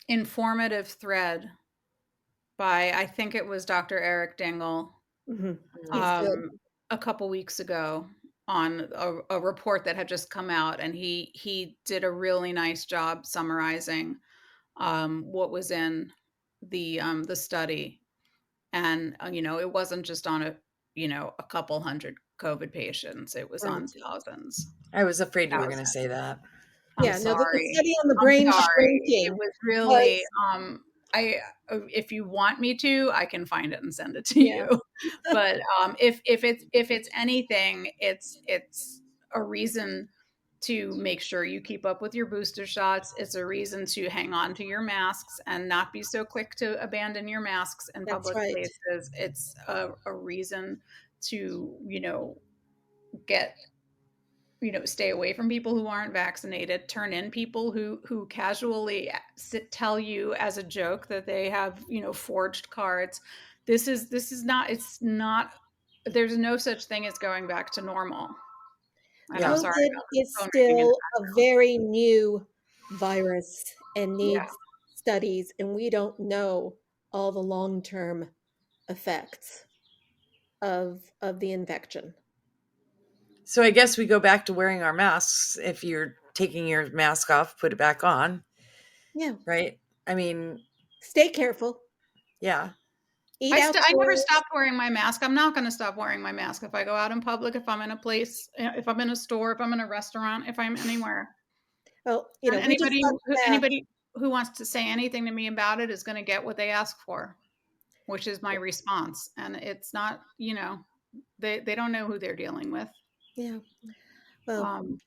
informative thread by, I think it was Dr. Eric Dingle, Mhm. He's Mm. good. um, a couple weeks ago on a report that had just come out, and he did a really nice job summarizing what was in the study, and it wasn't just on a couple hundred COVID patients; it was on Right. thousands. I was afraid you were going to say Thousands. that. I'm Yeah, no, the sorry. study on the I'm brain sorry. It shrinking was really, was I if you want me to, I can find it and send it to yeah. you. But, if it's anything, it's a reason to make sure you keep up with your booster shots. It's a reason to hang on to your masks and not be so quick to abandon your masks in That's public right. places. It's a reason to, get stay away from people who aren't vaccinated, turn in people who casually tell you as a joke that they have forged cards. This is not, it's not, there's no such thing as going back to normal. And I'm Yeah. sorry COVID about the is phone ringing in the still a background. very new virus and Yeah. needs studies, and we don't know all the long-term effects of the infection. So I guess we go back to wearing our masks. If you're taking your mask off, put it back on, Yeah. right? I mean, Stay careful. Yeah. Eat I never outdoors. stopped wearing my mask. I'm not going to stop wearing my mask if I go out in public, if I'm in a place, if I'm in a store, if I'm in a restaurant, if I'm anywhere. Well, And we just got back. anybody who wants to say anything to me about it is going to get what they ask for, which is my response. And it's not, they don't know who they're dealing with. Yeah. Well, Um,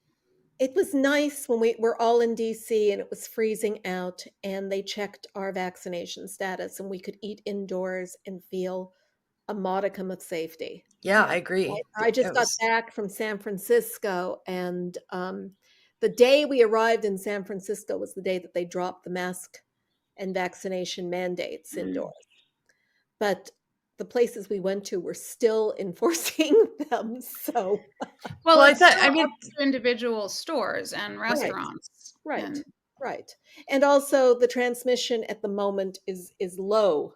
it was nice when we were all in DC and it was freezing out and they checked our vaccination status and we could eat indoors and feel a modicum of safety. Yeah, yeah. I agree. I just It got was, back from San Francisco, and the day we arrived in San Francisco was the day that they dropped the mask and vaccination mandates Mm. indoors. But the places we went to were still enforcing them. So, Well, well, I it's thought, still I mean, up to individual stores and right, restaurants. right, And right. And also the transmission at the moment is low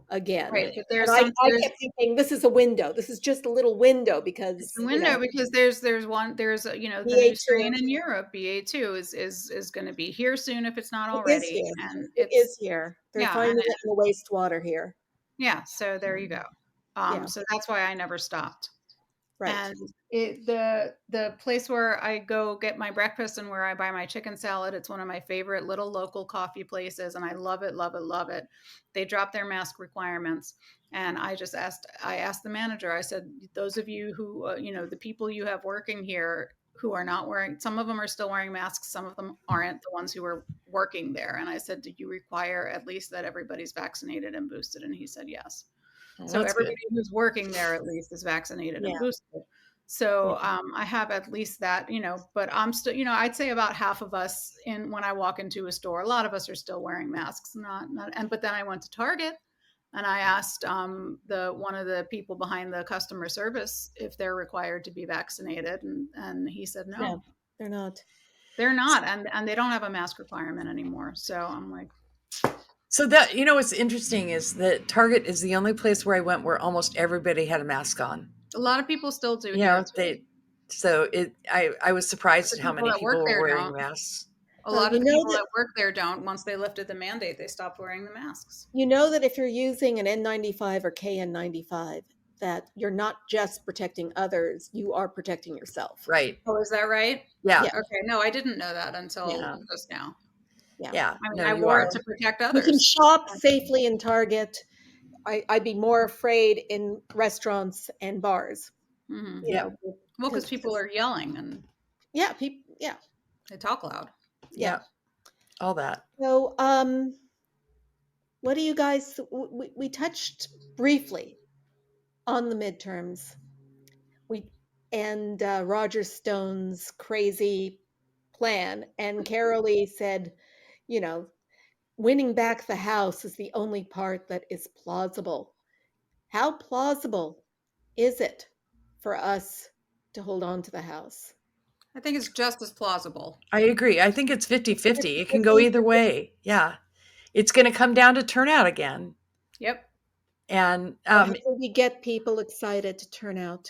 again. right, but And there's I kept thinking this is a window. This is just a little window it's because, the window because there's the new strain BA2, in Europe, BA2 is going to be here soon if it's not it is already, here. and It it's is here. They're yeah, and finding it in the wastewater here. yeah. So there you go. Yeah, So that's why I never stopped. right. And the place where I go get my breakfast and where I buy my chicken salad, it's one of my favorite little local coffee places, and I love it, love it, love it. They dropped their mask requirements, and I asked the manager. I said, those of you who, the people you have working here who are not wearing, some of them are still wearing masks, some of them aren't. The ones who are working there, and I said, do you require at least that everybody's vaccinated and boosted? And he said yes. well, So that's good. everybody who's working there at least is vaccinated and Yeah, boosted. So yeah. I have at least that, but I'm still, I'd say about half of us when I walk into a store, a lot of us are still wearing masks. But then I went to Target and I asked one of the people behind the customer service if they're required to be vaccinated, and he said no, No, they're not. they're not, and they don't have a mask requirement anymore. So I'm like, So that, what's interesting is that Target is the only place where I went where almost everybody had a mask on. a lot of people still do You here know, too. I was surprised The at how people many that work people were there wearing don't. masks. A Well, lot of the people that work there don't. Once they lifted the mandate, they stopped wearing the masks. if you're using an N95 or KN95, that you're not just protecting others, you are protecting yourself. Right. Oh, is that right? Yeah. Yeah, Okay. No, I didn't know that until Yeah. just now. yeah. Yeah. I mean, No, I you wore it are. to protect You can others. shop safely in Target. I'd be more afraid in restaurants and bars. Hmm. You Yeah. know, Well, because people are yelling and yeah, people, yeah, they talk loud. yeah. Yeah. All that. So, what do you guys? We touched briefly on the midterms. We and Roger Stone's crazy plan, and Carolee said, you know, winning back the House is the only part that is plausible. How plausible is it for us to hold on to the House? I think it's just as plausible. I agree. I think it's 50-50. It can go 50-50? either way. Yeah. It's going to come down to turnout again. Yep. And How do we get people excited to turn out?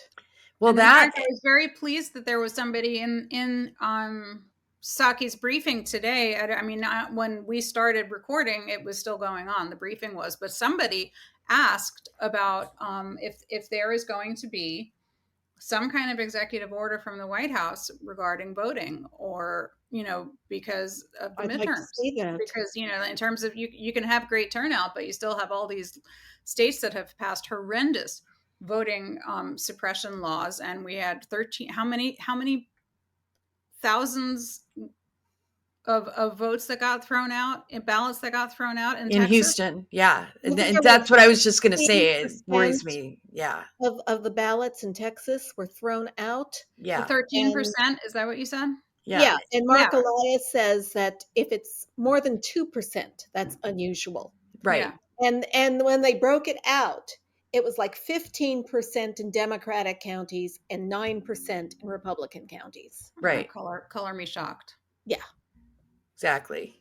well, And in that fact, I was very pleased that there was somebody in Saki's briefing today. I mean, when we started recording, it was still going on. The briefing was, but somebody asked about if there is going to be some kind of executive order from the White House regarding voting, or because of the I'd like to midterms. see that. Because in terms of you can have great turnout, but you still have all these states that have passed horrendous voting suppression laws, and we had 13. How many thousands of votes that got thrown out, and ballots that got thrown out in in Texas? Houston. Yeah. And Wasn't there that's what I was just going to 15% say. It worries me. Yeah. of the ballots in Texas were thrown out? The Yeah. 13%, is that what you said? Yeah. Yeah, and Mark Yeah. Elias says that if it's more than 2%, that's unusual. Right. Yeah. And when they broke it out, it was like 15% in Democratic counties and 9% in Republican counties. Right. Color me shocked. Yeah. Exactly.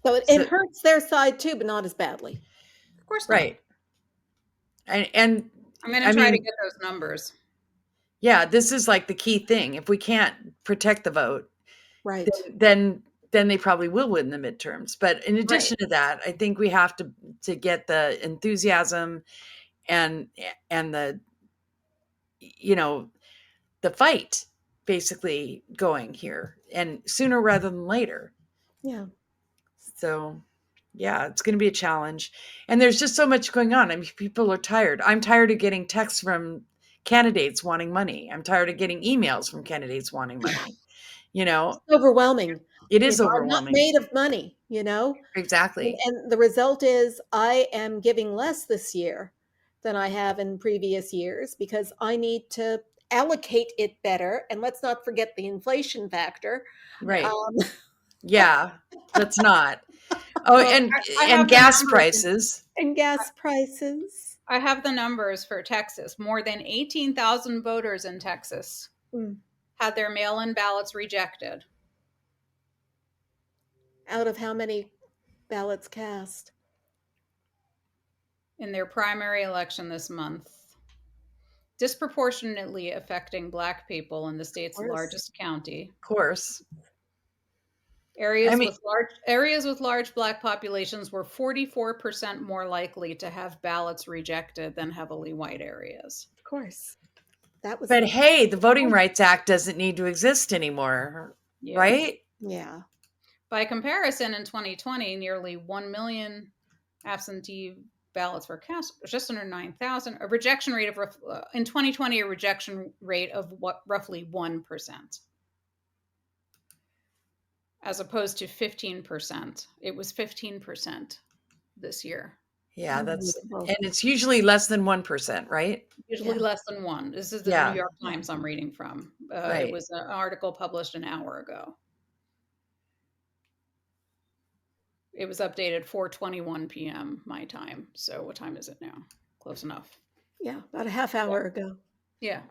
So So- it hurts their side too, but not as badly. Of course not. Right. And I'm going to try to get those numbers. yeah, this is like the key thing. If we can't protect the vote, Right. then then they probably will win the midterms. But in addition to that, I think we have to get the enthusiasm and the, you know, the fight basically going here, and sooner rather than later. Yeah. So yeah, it's going to be a challenge. And there's just so much going on. I mean, people are tired. I'm tired of getting texts from candidates wanting money. I'm tired of getting emails from candidates wanting money. You know, It's overwhelming. it is I'm not overwhelming. made of money, Exactly. And the result is I am giving less this year than I have in previous years because I need to allocate it better. And let's not forget the inflation factor. Right. Um, Yeah. Let's not. Oh, Well, and I have the gas numbers. prices. and gas prices. I have the numbers for Texas. More than 18,000 voters in Texas Mm. had their mail-in ballots rejected. Out of how many ballots cast? In their primary election this month, disproportionately affecting Black people in the state's course. largest county. Of course. Areas I mean- with large Black populations were 44% more likely to have ballots rejected than heavily white areas. Of course. That was But hey, the Voting Rights Act doesn't need to exist anymore, Yeah. right? yeah. By comparison, in 2020, nearly 1 million absentee ballots were cast, just under 9,000. A rejection rate of in 2020, a rejection rate of roughly 1%, as opposed to 15%. It was 15% this year. Yeah, that's Unbelievable. and it's usually less than 1%, right? Usually Yeah. less than 1. This is the Yeah. New York Times I'm reading from. Right. It was an article published an hour ago. It was updated 4:21 p.m. my time. So what time is it now? Close enough. Yeah. About a half hour ago. Yeah.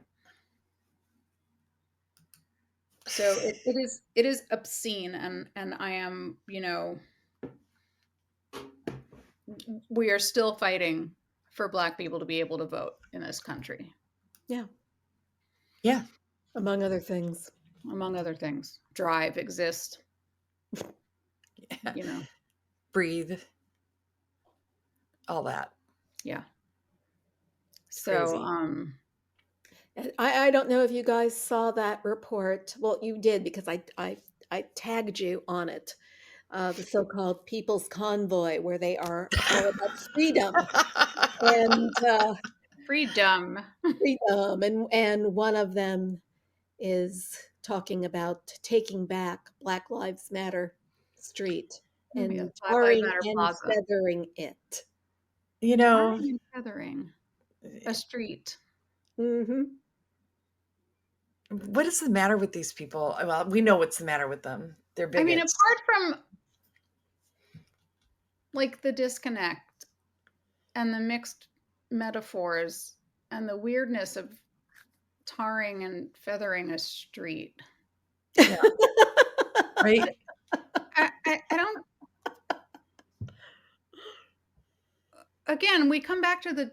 So it is obscene, and I am, we are still fighting for Black people to be able to vote in this country, Yeah. Yeah. Among other things. among other things. Drive, exist, Breathe. All that. yeah. Crazy. So I don't know if you guys saw that report. Well, you did because I tagged you on it. The so-called People's Convoy, where they are all about freedom and freedom. and one of them is talking about taking back Black Lives Matter Street and Yeah, Black Lives tarring Matter and Plaza. feathering it. You know, Tarring and feathering a street. Mm-hmm. what is the matter with these people? Well, we know what's the matter with them. They're bigots. I mean, apart from like the disconnect and the mixed metaphors and the weirdness of tarring and feathering a street. Right? I don't. Again, we come back to the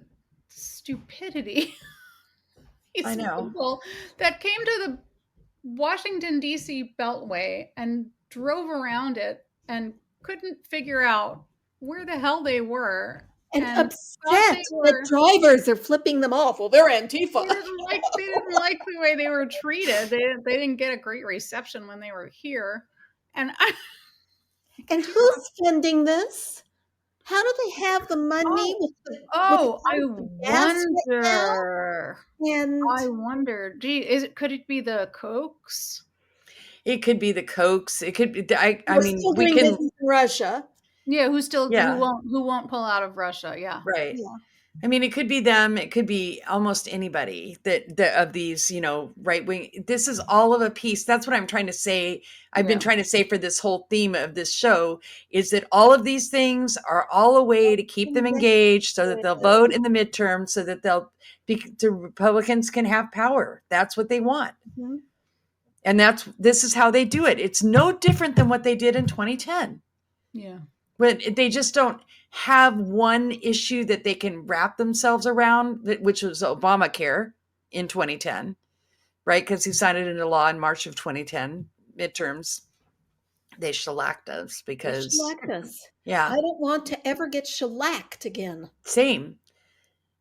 stupidity. These I know. people that came to the Washington, D.C. Beltway and drove around it and couldn't figure out where the hell they were. And thought upset they were- that drivers are flipping them off. Well, they're They Antifa. didn't like the way they were treated. They didn't get a great reception when they were here. And And who's funding this? How do they have the money with the I gas right now? wonder. And I wonder. Gee, could it be the Cokes? It could be the Cokes. It could be. I we're mean, still we doing can. business in Russia. Yeah, Yeah. who won't pull out of Russia? Yeah. Right. Yeah. I mean, it could be them. It could be almost anybody that of these, right wing. This is all of a piece. That's what I'm trying to say. I've been Yeah. trying to say for this whole theme of this show is that all of these things are all a way to keep them engaged so that they'll vote in the midterm so that the Republicans can have power. That's what they want. Mhm. And this is how they do it. It's no different than what they did in 2010. Yeah. When they just don't have one issue that they can wrap themselves around, which was Obamacare in 2010, right? Because he signed it into law in March of 2010, midterms. they shellacked us They because, shellacked us. yeah, I don't want to ever get shellacked again. same.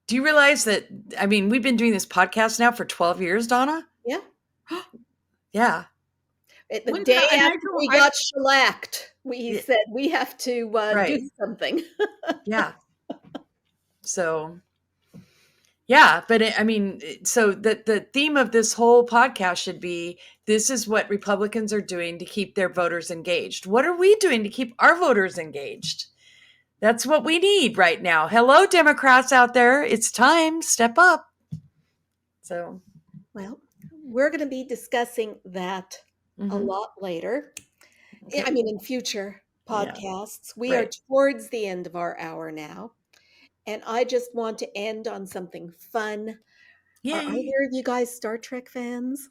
Do you realize that, I mean, we've been doing this podcast now for 12 years, Donna? Yeah. Yeah. The When did day I, and after we got shellacked, we Yeah. said we have to Right. do something. Yeah. So, yeah, but I mean, so the theme of this whole podcast should be, this is what Republicans are doing to keep their voters engaged. What are we doing to keep our voters engaged? That's what we need right now. Hello, Democrats out there. It's time. Step up. So, Well, we're going to be discussing that a mhm. lot later. Okay. I mean, in future Yeah. podcasts. We are Right. towards the end of our hour now. And I just want to end on something fun. Are Yay. either of you guys Star Trek fans?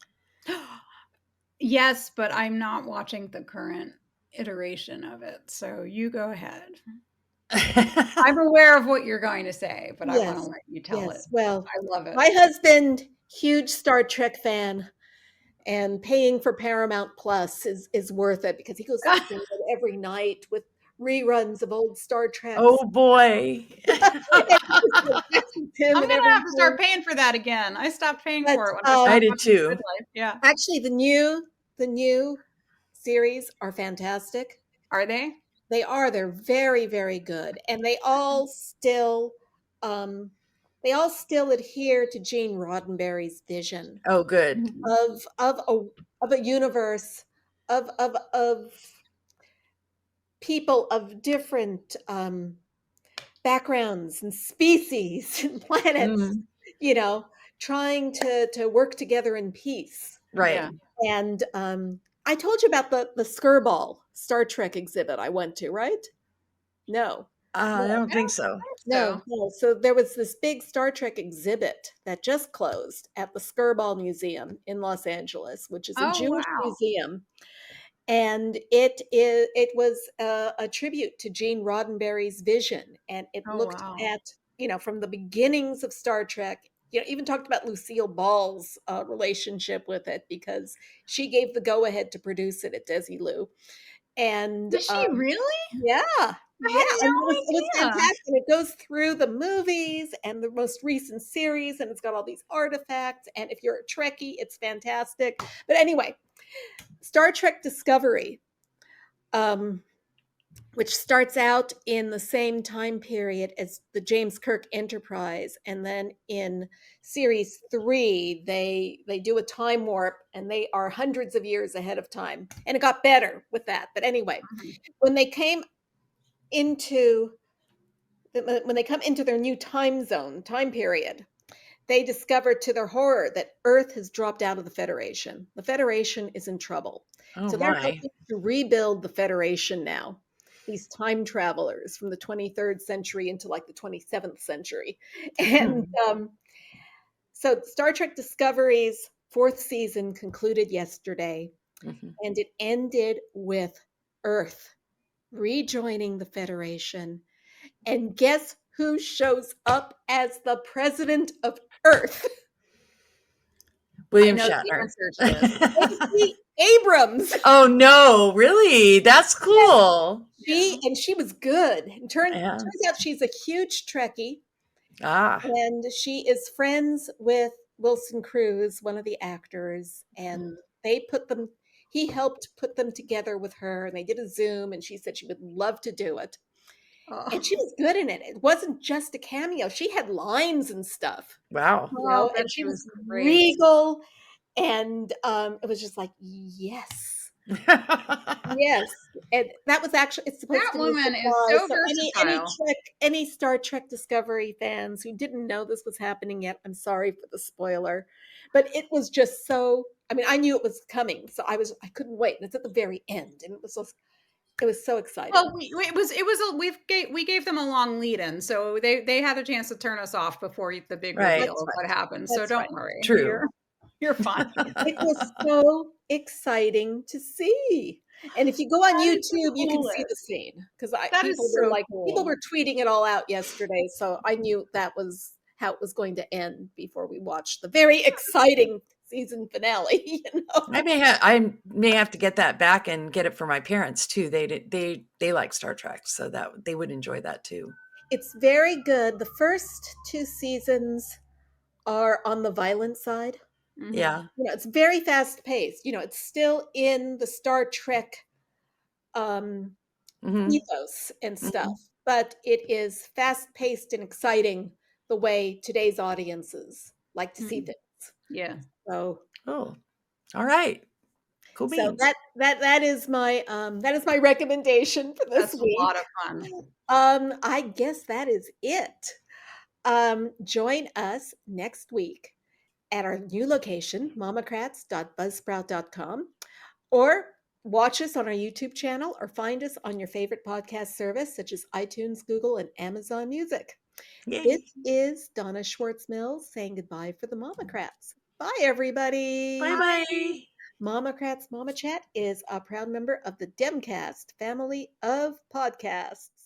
Yes, but I'm not watching the current iteration of it. So you go ahead. I'm aware of what you're going to say, but I want to Yes. let you tell it. Yes. Well, I love it. my husband, huge Star Trek fan, and paying for Paramount Plus is worth it because he goes to bed every night with reruns of old Star Trek. Oh boy. I'm gonna have to start paying for that again. I stopped paying for it when I did too. Good Life. Yeah. Actually, the new series are fantastic. Are they? They are. They're very, very good, and they all still adhere to Gene Roddenberry's vision Oh, good. of a universe of people of different backgrounds and species and planets, Mm, you know, trying to work together in peace. right. Yeah. And I told you about the Skirball Star Trek exhibit I went to, right? No. I don't think so. No. So there was this big Star Trek exhibit that just closed at the Skirball Museum in Los Angeles, which is a Jewish museum. And it was a tribute to Gene Roddenberry's vision. And it looked at, from the beginnings of Star Trek, even talked about Lucille Ball's relationship with it because she gave the go-ahead to produce it at Desilu. And did she really? Yeah. I had no It was idea. fantastic. And it goes through the movies and the most recent series, and it's got all these artifacts. And if you're a Trekkie, it's fantastic. But anyway, Star Trek Discovery, which starts out in the same time period as the James Kirk Enterprise, and then in series 3, they do a time warp, and they are hundreds of years ahead of time. And it got better with that. But anyway, when they come into their new time period, they discover to their horror that Earth has dropped out of the Federation. The Federation is in trouble. Oh, so they're my. helping to rebuild the Federation now. These time travelers from the 23rd century into like the 27th century. And so Star Trek Discovery's 4th season concluded yesterday, and it ended with Earth rejoining the Federation. And guess who shows up as the president of Earth? William Shatner. Stacey Abrams. Oh no, really? That's cool. She was good. It turns out she's a huge Trekkie. And she is friends with Wilson Cruz, one of the actors, and he helped put them together with her, and they did a Zoom, and she said she would love to do it. And she was good in it. It wasn't just a cameo. She had lines and stuff. Wow. And she was regal. And it was just like, yes. Yes. And that was actually, it's supposed that to be woman is so versatile. Any Star Trek Discovery fans who didn't know this was happening yet, I'm sorry for the spoiler. But it was just so, I knew it was coming. So I couldn't wait. And it's at the very end. And it was so exciting. Well, we gave them a long lead in, so they had a chance to turn us off before the big reveal of what happened. So don't worry. True. You're fine. It was so exciting to see. And if you go on YouTube, you can see the scene because people were tweeting it all out yesterday. So I knew that was how it was going to end before we watched the very exciting season finale. You know, I may have to get that back and get it for my parents too. They like Star Trek, so that they would enjoy that too. it's very good. The first two seasons are on the violent side. Mhm. Yeah. You know, it's very fast paced. You know, it's still in the Star Trek um, Hmm. ethos and Hmm. stuff, but it is fast paced and exciting the way today's audiences like to see Mhm. things. Yeah. So, Oh, all right. Cool so beans. that is my recommendation for this That's a lot week. of fun. I guess that is it. Join us next week at our new location, mamacrats.buzzsprout.com, or watch us on our YouTube channel or find us on your favorite podcast service such as iTunes, Google, and Amazon Music. This Yay. is Donna Schwartz Mills saying goodbye for the Mamacrats. Bye, everybody. Bye bye. Mamacrats Mama Chat is a proud member of the Demcast family of podcasts.